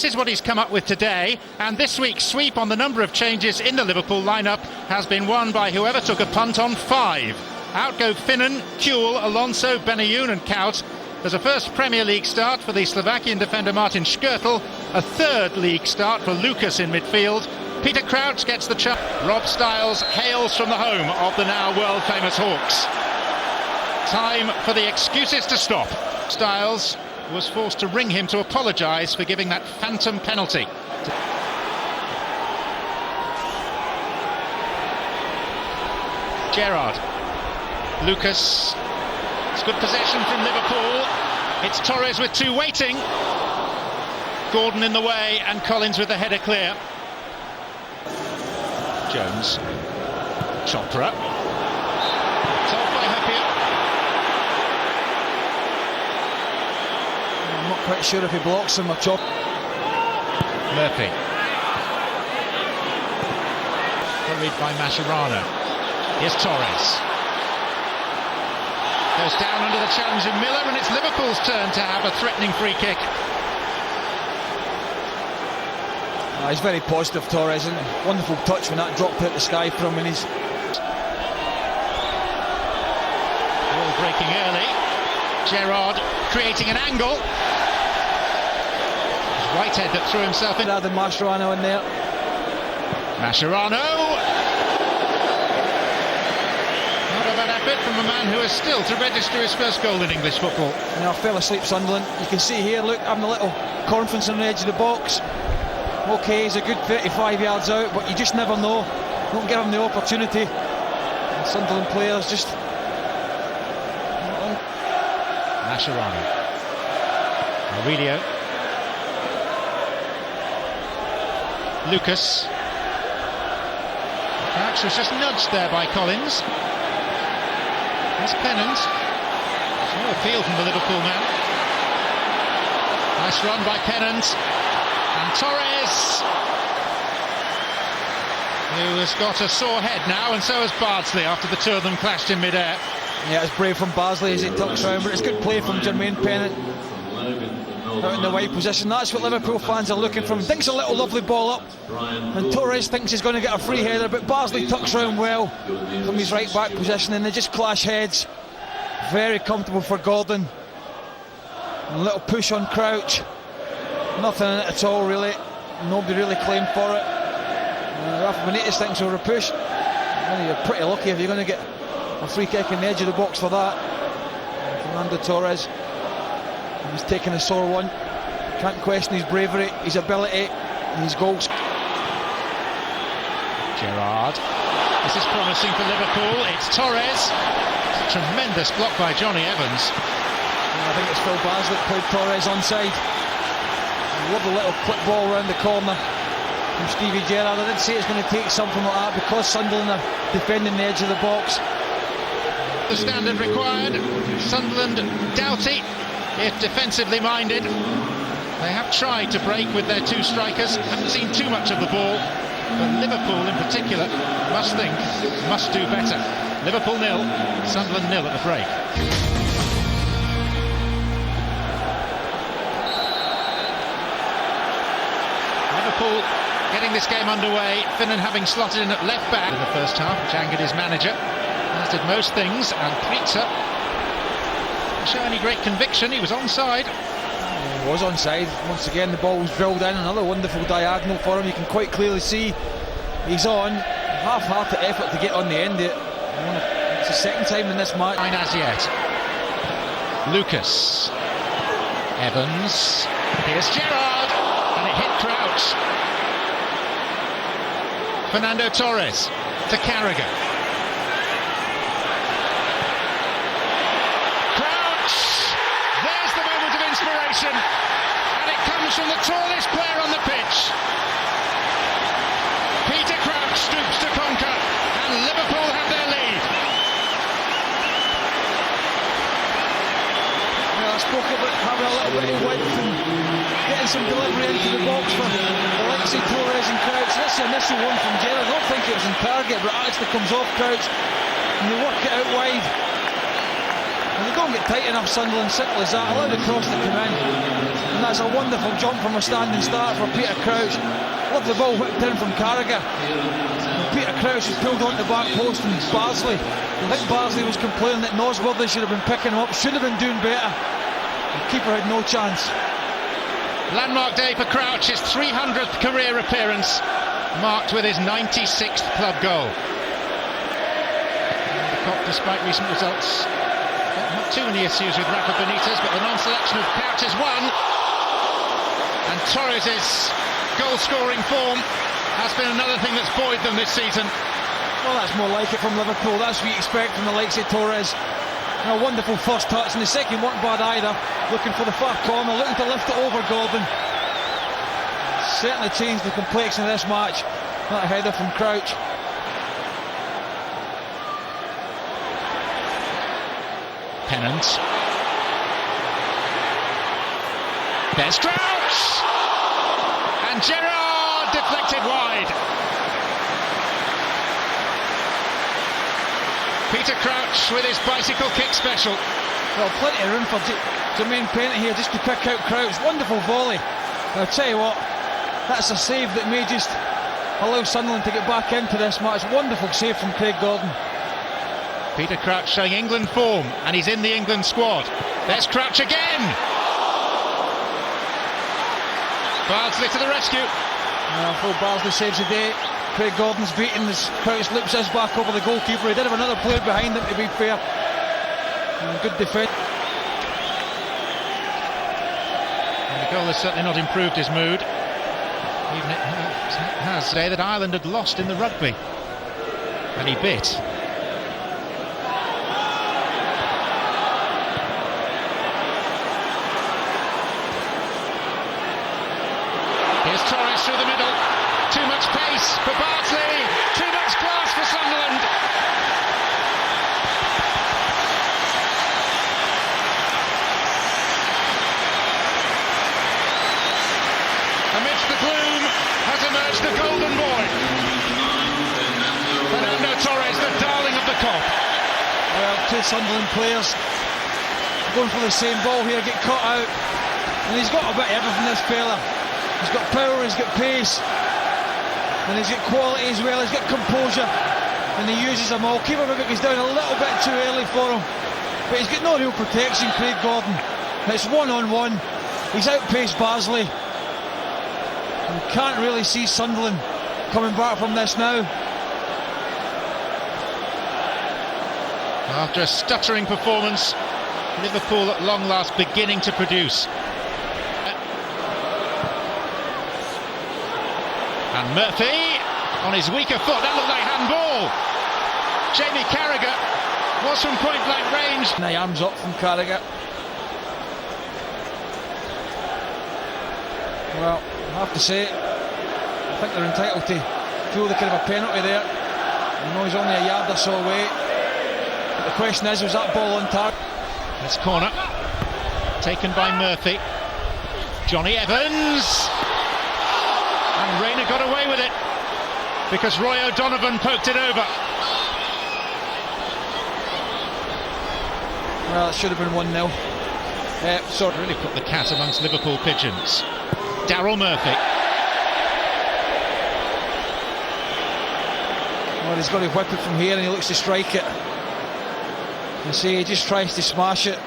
This is what he's come up with today, and this week's sweep on the number of changes in the Liverpool lineup has been won by whoever took a punt on 5. Out go Finnan, Kuhl, Alonso, Benayoun and Kaut. There's a first Premier League start for the Slovakian defender Martin Škrtel, a third league start for Lucas in midfield. Peter Crouch gets the chance. Rob Styles hails from the home of the now world-famous Hawks. Time for the excuses to stop. Styles was forced to ring him to apologise for giving that phantom penalty. Gerrard. Lucas. It's good possession from Liverpool. It's Torres with 2 waiting. Gordon in the way and Collins with the header clear. Jones. Chopra. It's off by Huppier. I'm not quite sure if he blocks him or chop. Murphy. Hurried by Mascherano. Here's Torres. Goes down under the challenge of Miller, and it's Liverpool's turn to have a threatening free kick. He's very positive, Torres, and wonderful touch when that dropped out the sky from him. He's ball breaking early. Gerrard creating an angle. Whitehead that threw himself in. Rather than Mascherano in there. Mascherano. Not a bad effort from a man who is still to register his first goal in English football. You know, fell asleep Sunderland. You can see here, look, having a little conference on the edge of the box. Okay, he's a good 35 yards out, but you just never know. Don't give him the opportunity. And Sunderland players just... Mascherano. Aurelio. Lucas. Crouch was just nudged there by Collins. There's Pennant. No appeal from the Liverpool man. Nice run by Pennant. And Torres, who has got a sore head now, and so has Bardsley after the two of them clashed in mid-air. Yeah, it's brave from Bardsley as he tucks round, but it's good play from Jermaine Pennant. Out in the wide position, that's what Liverpool fans are looking for. Thinks a little lovely ball up, and Torres thinks he's going to get a free header, but Bardsley tucks round well from his right back position, and they just clash heads. Very comfortable for Gordon. A little push on Crouch. Nothing in it at all, really. Nobody really claimed for it. Rafa Benitez thinks over a push. Well, you're pretty lucky if you're going to get a free kick in the edge of the box for that. Fernando Torres, he's taking a sore one. Can't question his bravery, his ability, and his goals. Gerrard. This is promising for Liverpool. It's Torres. It's a tremendous block by Johnny Evans. I think it's Phil Bardsley that played Torres onside. Lovely little clip ball round the corner from Stevie Gerrard. I did say it's going to take something like that because Sunderland are defending the edge of the box. The standard required. Sunderland doughty, if defensively minded. They have tried to break with their 2 strikers. Haven't seen too much of the ball. But Liverpool in particular must do better. Liverpool 0, Sunderland 0 at the break. Liverpool getting this game underway. Finnan having slotted in at left back in the first half, which angered his manager, as did most things. And Prita didn't show any great conviction. He was onside. He was onside. Once again, the ball was drilled in. Another wonderful diagonal for him. You can quite clearly see he's on. Half-hearted effort to get on the end of it. It's the second time in this match. As yet. Lucas. Evans. Here's Gerrard. And it hit Crouch. Fernando Torres to Carragher. Crouch! There's the moment of inspiration. And it comes from the tallest player on the pitch. Peter Crouch stoops to conquer. And Liverpool have their lead. I spoke about having a little bit of width and getting some delivery into the box for Alexei, Torres and Crouch. That's the initial one from Gerrard. I don't think it was in target, but it actually comes off Crouch and they work it out wide. And they don't get tight enough, Sunderland, simple as that. Allow the cross to come in. And And that's a wonderful jump from a standing start for Peter Crouch. Love the ball whipped in from Carragher. And Peter Crouch was pulled onto the back post, and Barnsley, I think Barnsley was complaining that Nosworthy should have been picking him up, should have been doing better. The keeper had no chance. Landmark day for Crouch, his 300th career appearance, marked with his 96th club goal. The Kop, despite recent results, not too many issues with Rafa Benitez, but the non-selection of Crouch is one. And Torres' goal-scoring form has been another thing that's buoyed them this season. Well, that's more like it from Liverpool. That's what you expect from the likes of Torres. And a wonderful first touch, and the second weren't bad either. Looking for the far corner, looking to lift it over Gordon. Certainly changed the complexion of this match. That header from Crouch. Pennant. There's Crouch! And Gerrard deflected wide. Peter Crouch with his bicycle kick special. Well, plenty of room for Jermaine Pennant here just to pick out Crouch. Wonderful volley. I'll tell you what, that's a save that may just allow Sunderland to get back into this match. Wonderful save from Craig Gordon. Peter Crouch showing England form, and he's in the England squad. There's Crouch again! Barnsley to the rescue. Full Barnsley saves the day. Craig Gordon's beaten as Crouch loops his back over the goalkeeper. He did have another player behind him, to be fair. Good defence. And the goal has certainly not improved his mood. Even it has today that Ireland had lost in the rugby. And he bit. Here's Torres through the middle. Too much pace for Barnsley. Too much class for Sunderland. Amidst the gloom has emerged the golden boy. Fernando Torres, the darling of the Kop. Well, two Sunderland players going for the same ball here, get caught out. And he's got a bit of everything, this fella. He's got power, he's got pace, and he's got quality as well. He's got composure, and he uses them all. Keeper maybe goes down a little bit too early for him, but he's got no real protection, Craig Gordon. It's one-on-one. He's outpaced Barnsley. You can't really see Sunderland coming back from this now. After a stuttering performance, Liverpool at long last beginning to produce. And Murphy on his weaker foot, that looked like handball. Jamie Carragher was from point blank range. And the arms up from Carragher. Well, I have to say, I think they're entitled to feel they could have a penalty there. I know he's only a yard or so away. But the question is, was that ball on target? This corner taken by Murphy. Johnny Evans. And Rayner got away with it because Roy O'Donovan poked it over. Well, it should have been 1-0. So really put the cat amongst Liverpool pigeons. Daryl Murphy. Well, he's got to whip it from here and he looks to strike it. You see, he just tries to smash it.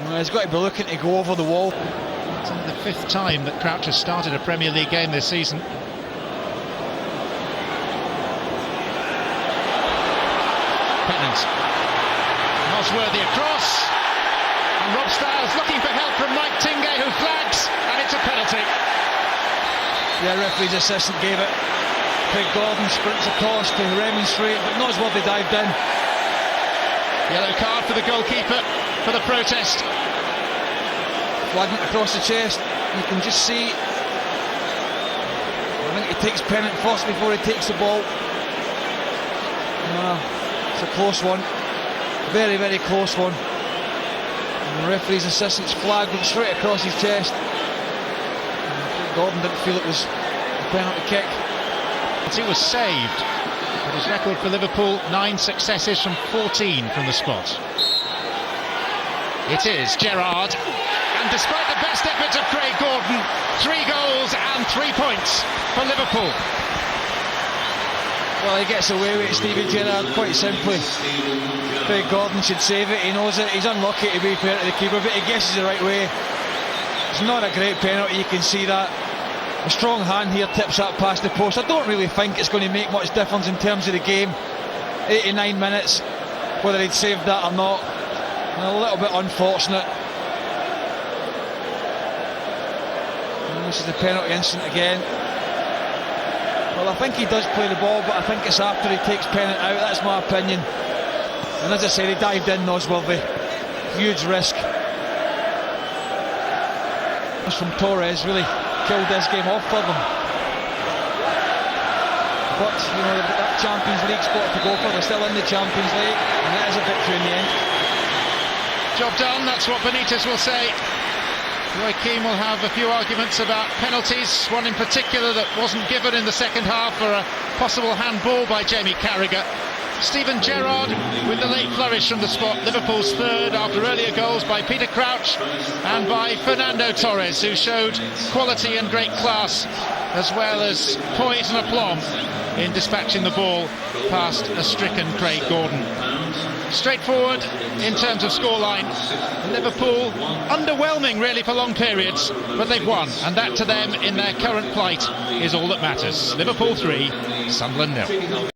Well, he's got to be looking to go over the wall. It's only the fifth time that Crouch has started a Premier League game this season. Pennant. Nosworthy across. And Rob Stiles looking for help from Mike Tingay, who flags, and it's a penalty. Yeah, referee's assistant gave it. Craig Gordon sprints across to remonstrate, but Nosworthy dived in. Yellow card for the goalkeeper for the protest. Flagging across the chest, you can just see. I think he takes Pennant first before he takes the ball. It's a close one, very, very close one. And the referee's assistant's flag went straight across his chest. Gordon didn't feel it was a penalty kick. He was saved, but his record for Liverpool, 9 successes from 14 from the spot. It is Gerrard. and despite the best efforts of Craig Gordon, 3 goals and 3 points for Liverpool. Well, he gets away with it, Steven Gerrard, quite simply. Craig Gordon should save it, he knows it, he's unlucky to be fair to the keeper, but he guesses the right way. It's not a great penalty, you can see that. A strong hand here tips that past the post. I don't really think it's going to make much difference in terms of the game. 89 minutes, whether he'd saved that or not. And a little bit unfortunate. And this is the penalty incident again. Well, I think he does play the ball, but I think it's after he takes Pennant out. That's my opinion. And as I said, he dived in, Nosworthy. Huge risk. This from Torres really killed this game off for them. But, you know, they've got that Champions League spot to go for. They're still in the Champions League, and that is a victory in the end. Job done, that's what Benitez will say. Roy Keane will have a few arguments about penalties, one in particular that wasn't given in the second half for a possible handball by Jamie Carragher. Steven Gerrard with the late flourish from the spot, Liverpool's third after earlier goals by Peter Crouch and by Fernando Torres, who showed quality and great class as well as poise and aplomb in dispatching the ball past a stricken Craig Gordon. Straightforward in terms of scoreline. Liverpool underwhelming really for long periods, but they've won, and that to them in their current plight is all that matters. Liverpool 3, Sunderland 0.